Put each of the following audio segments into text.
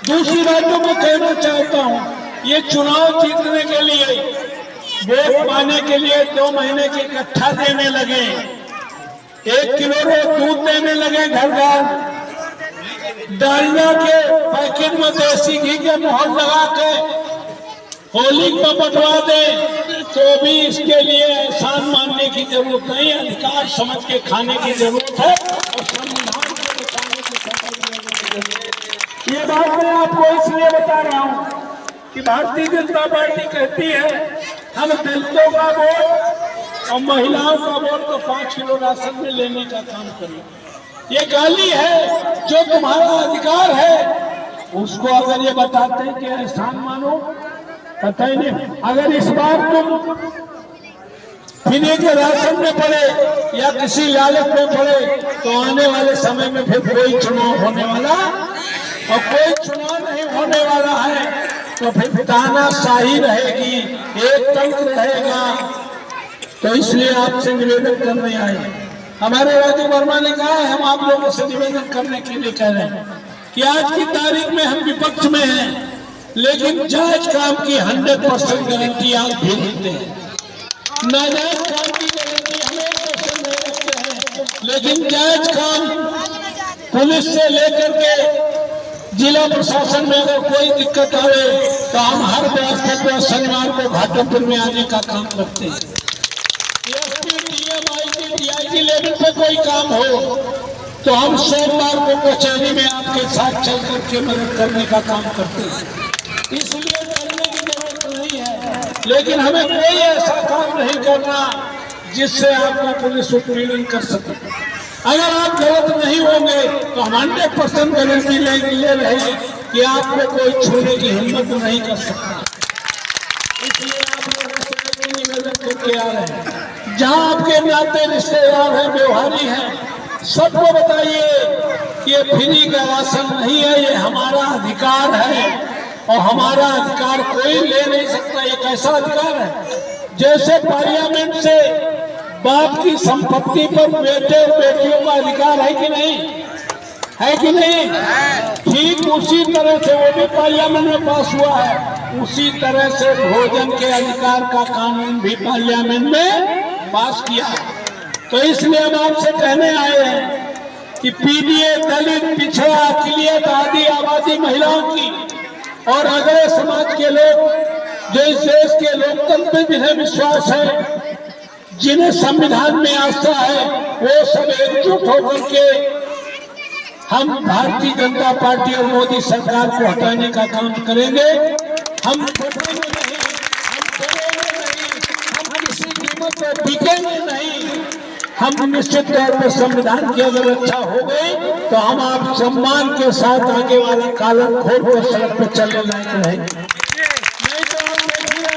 दूसरी बात जो मैं कहना चाहता हूँ, ये चुनाव जीतने के लिए, वोट पाने के लिए 2 महीने की इकट्ठा देने लगे, 1 किलो दूध देने लगे घर घर, डालडा के पैकेट में देसी घी के मोहर लगा के होली में बंटवा दे, तो भी इसके लिए एहसान मानने की जरूरत नहीं, अधिकार समझ के खाने की जरूरत है और संविधान को बचाने की शपथ लेने की जरूरत है। ये बात मैं आपको इसलिए बता रहा हूँ कि भारतीय जनता पार्टी कहती है हम दलितों का वोट और महिलाओं का वोट तो 5 किलो राशन में लेने का काम करें। ये गाली है, जो तुम्हारा अधिकार है उसको अगर ये बताते हैं कि एहसान मानो, पता ही नहीं। अगर इस बार तुम फ्री के राशन में पड़े या किसी लालच में पड़े तो आने वाले समय में फिर कोई चुनाव होने वाला और कोई चुनाव नहीं होने वाला है, तो फिर तानाशाही रहेगी, एक तंत्र रहेगा। तो इसलिए आपसे निवेदन करने आए। हमारे राजू वर्मा ने कहा है, हम आप लोगों से निवेदन करने के लिए कह रहे हैं कि आज की तारीख में हम विपक्ष में हैं, लेकिन जायज काम की 100% गारंटी आप भी रखते हैं, नाजायज काम की गारंटी 100% नहीं रखते हैं, लेकिन जायज काम पुलिस से लेकर के जिला प्रशासन में अगर कोई दिक्कत आए तो हम हर बृहस्पतिवार शनिवार को घाटमपुर में आने का काम करते हैं। SP, DM, IG, DIG level पे कोई काम हो तो हम सोमवार को कचहरी में आपके साथ चल करके मदद करने का काम करते हैं। इसलिए डरने की जरूरत नहीं है, लेकिन हमें कोई ऐसा काम नहीं करना जिससे आपका पुलिस उत्पीड़न कर सके। अगर आप गलत नहीं होंगे तो हम 100% गारंटी ले रहे कि आपको कोई छूने की हिम्मत नहीं कर सकता। इसलिए आप लोगों से निवेदन करके आ रहे हैं, जहाँ आपके नाते रिश्तेदार हैं, व्यवहारी हैं, सबको बताइए कि ये फ्री का राशन नहीं है, ये हमारा अधिकार है और हमारा अधिकार कोई ले नहीं सकता। ये कैसा अधिकार है? जैसे पार्लियामेंट से बाप की संपत्ति पर बेटे और बेटियों का अधिकार है कि नहीं, है कि नहीं? ठीक उसी तरह से वो भी पार्लियामेंट में पास हुआ है, उसी तरह से भोजन के अधिकार का कानून भी पार्लियामेंट में पास किया। तो इसलिए हम आपसे कहने आए हैं कि पीडीए, दलित, पिछड़ा, अक़लियत आदि आबादी महिलाओं की और अगले समाज के लोग, जो इस देश के लोकतंत्र में जिन्हें विश्वास है, जिन्हें संविधान में आस्था है, वो सब एकजुट होकर के हम भारतीय जनता पार्टी और मोदी सरकार को हटाने का काम करेंगे। हम बटेंगे नहीं, हम करेंगे नहीं, हम किसी कीमत पर बिकेंगे नहीं। हम निश्चित तौर पर संविधान की अगर रक्षा हो गई तो हम आप सम्मान के साथ आगे वाला कालन खोल कर सड़क पर चलने लायक रहेंगे। नहीं तो आप देखिए,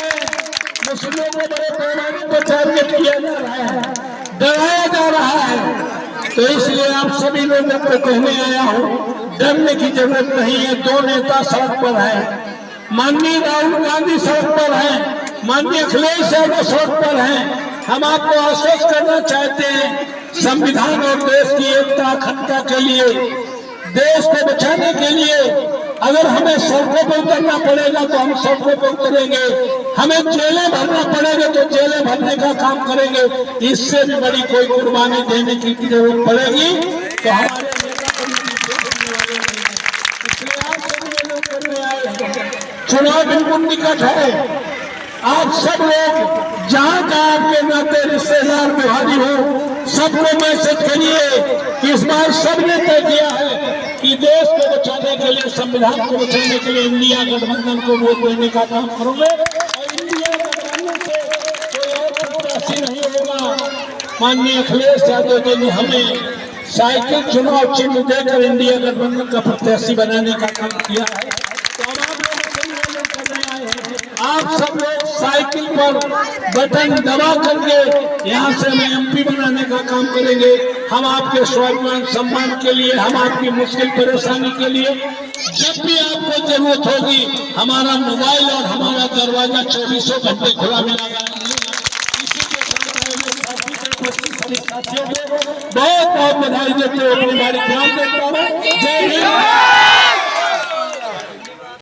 मुस्लिमों को बड़े पैमाने पर टारगेट किया जा रहा है, डराया जा रहा है। तो इसलिए आप सभी लोगों को कहने आया हूँ, डरने की जरूरत नहीं है। 2 नेता सड़क पर है, माननीय राहुल गांधी सड़क पर है, माननीय अखिलेश यादव सड़क पर है। हम आपको आश्वस्त करना चाहते हैं, संविधान और देश की एकता अखंडता के लिए, देश को बचाने के लिए अगर हमें सड़कों पर उतरना पड़ेगा तो हम सड़कों पर उतरेंगे, हमें जेलें भरना पड़ेगा तो जेलें भरने का काम करेंगे। इससे भी बड़ी कोई कुर्बानी देने की जरूरत पड़ेगी तो हमारे नेता इसलिए आप सभी लोग करने आए। चुनाव बिल्कुल निकट है, आप सब लोग जहाँ जहाँ आपके नाते रिश्तेदार व्यवहारी हो, सबको मैसेज करिए कि इस बार सबने तय किया है कि देश को बचाने के लिए, संविधान को बचाने के लिए इंडिया गठबंधन को वोट देने का काम करोगे और इंडिया गठबंधन से कोई और प्रत्याशी नहीं होगा। माननीय अखिलेश यादव जी ने हमें साइकिल चुनाव चिन्ह देकर इंडिया गठबंधन का प्रत्याशी बनाने का काम किया है। तो अब आप लोग निवेदन करने आए हैं, आप सब लोग साइकिल पर बटन दबा करके यहाँ से हमें एमपी बनाने का काम करेंगे। हम आपके स्वाभिमान सम्मान के लिए, हम आपकी मुश्किल परेशानी के लिए जब भी आपको जरूरत होगी, हमारा मोबाइल और हमारा दरवाजा 24 घंटे खुला मिलेगा। इसी के साथियों को बहुत बहुत बधाई देते हुए अपनी बारी ध्यान देता हूँ। जय हिंद।